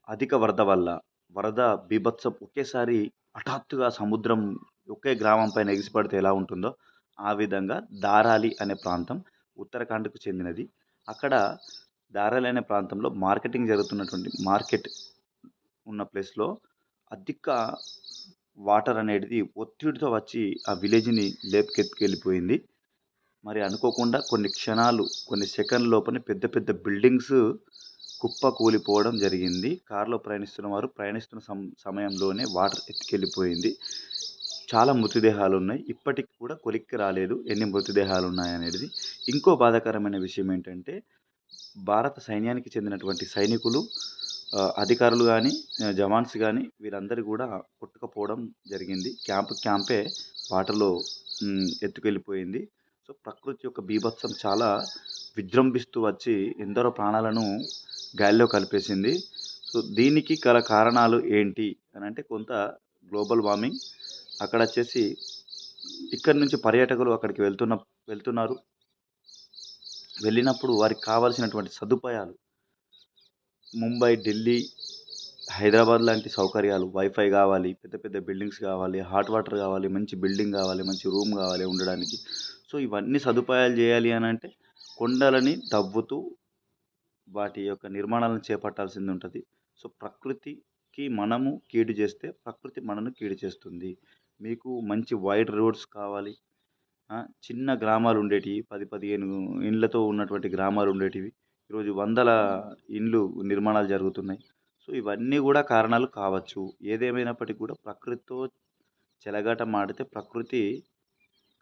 అధిక వరద వల్ల, వరద బీభత్సం ఒకేసారి హఠాత్తుగా సముద్రం ఒకే గ్రామం పైన ఎగిసిపడితే ఎలా ఉంటుందో, ఆ విధంగా దారాలి అనే ప్రాంతం ఉత్తరాఖండ్‌కు చెందినది. అక్కడ దారాలి అనే ప్రాంతంలో మార్కెటింగ్ జరుగుతున్నటువంటి మార్కెట్ ఉన్న ప్లేస్‌లో అధిక వాటర్ అనేది ఒత్తిడితో వచ్చి ఆ విలేజ్‌ని లేపుకెత్తుకెళ్ళిపోయింది. మరి అనుకోకుండా కొన్ని క్షణాలు, కొన్ని సెకన్ల లోపలే పెద్ద పెద్ద బిల్డింగ్స్ కుప్పకూలిపోవడం జరిగింది. కారులో ప్రయాణిస్తున్న వారు ప్రయాణిస్తున్న సమయంలోనే వాటర్ ఎత్తుకెళ్ళిపోయింది. చాలా మృతదేహాలున్నాయి. ఇప్పటికి కూడా కొలిక్కి రాలేదు ఎన్ని మృతదేహాలున్నాయనేటిది. ఇంకో బాధాకరమైన విషయం ఏంటంటే, భారత సైన్యానికి చెందినటువంటి సైనికులు అధికారులు గానీ, జవాన్స్ గానీ వీరందరూ గూడా కొట్టుకుపోవడం జరిగింది. క్యాంపే వాటర్‌లో ఎత్తుకెళ్ళిపోయింది. సో, ప్రకృతి యొక్క బీభత్సం చాలా విజృంభిస్తూ వచ్చి ఎందరో ప్రాణాలను గాలిలో కలిపేసింది. సో, దీనికి గల కారణాలు ఏంటి అనంటే కొంత గ్లోబల్ వార్మింగ్. అక్కడొచ్చేసి ఇక్కడి నుంచి పర్యాటకులు అక్కడికి వెళ్తున్నారు. వెళ్ళినప్పుడు వారికి కావాల్సినటువంటి సదుపాయాలు ముంబై, ఢిల్లీ, హైదరాబాద్ లాంటి సౌకర్యాలు వైఫై గావాలి, పెద్ద పెద్ద బిల్డింగ్స్ గావాలి, హాట్ వాటర్ గావాలి, మంచి బిల్డింగ్ గావాలి, మంచి రూమ్ గావాలి ఉండడానికి. సో, ఇవన్నీ సదుపాయాలు జేయాలి అనంటే కొండలని తవ్వుతూ వాటి యొక్క నిర్మాణాలను చేపట్టాల్సిందుంటది. సో, ప్రకృతికి మనము కీడు చేస్తే, ప్రకృతి మనను కీడు చేస్తుంది. మీకు మంచి వైడ్ రోడ్స్ కావాలి. చిన్న గ్రామాలుండేటియి 10, 15 ఇండ్లతో ఉన్నటువంటి గ్రామాలుండేటివి. ఈరోజు వందల ఇండ్లు నిర్మాణాలు జరుగుతున్నాయి. సో, ఇవన్నీ గూడా కారణాలు కావచ్చు. ఏదేమైనప్పటికి కూడా ప్రకృతితో చెలగాటమాడితే ప్రకృతి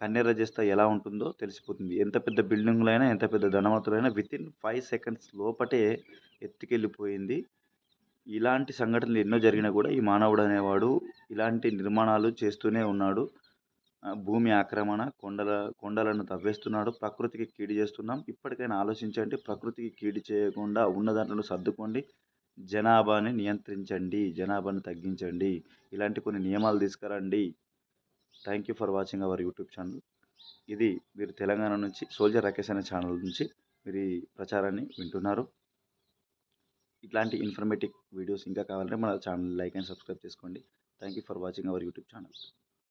కన్నెర్ర చేస్తే ఎలా ఉంటుందో తెలిసిపోతుంది. ఎంత పెద్ద బిల్డింగులైనా, ఎంత పెద్ద ధనవంతులైనా వితిన్ 5 సెకండ్స్ లోపటే ఎత్తుకెళ్ళిపోయింది. ఇలాంటి సంఘటనలు ఎన్నో జరిగినా కూడా ఈ మానవుడనేవాడు ఇలాంటి నిర్మాణాలు చేస్తూనే ఉన్నాడు. భూమి ఆక్రమణ, కొండలను తవ్వేస్తున్నాడు. ప్రకృతికి కీడు చేస్తున్నాం. ఇప్పటికైనా ఆలోచించండి. ప్రకృతికి కీడు చేయకుండా ఉన్న దాంట్లో సర్దుకోండి. జనాభాని నియంత్రించండి. జనాభాను తగ్గించండి. ఇలాంటి కొన్ని నియమాలు తీసుకురండి. Thank you for watching our YouTube channel. ఇది మీరు తెలంగాణ నుంచి సోల్జర్ రాకేష్ అనే ఛానల్ నుంచి మీరు ఈ ప్రచారాన్ని వింటున్నారు. ఇట్లాంటి ఇన్ఫర్మేటివ్ వీడియోస్ ఇంకా కావాలంటే మన ఛానల్ లైక్ అండ్ సబ్స్క్రైబ్ చేసుకోండి. Thank you for watching our YouTube channel.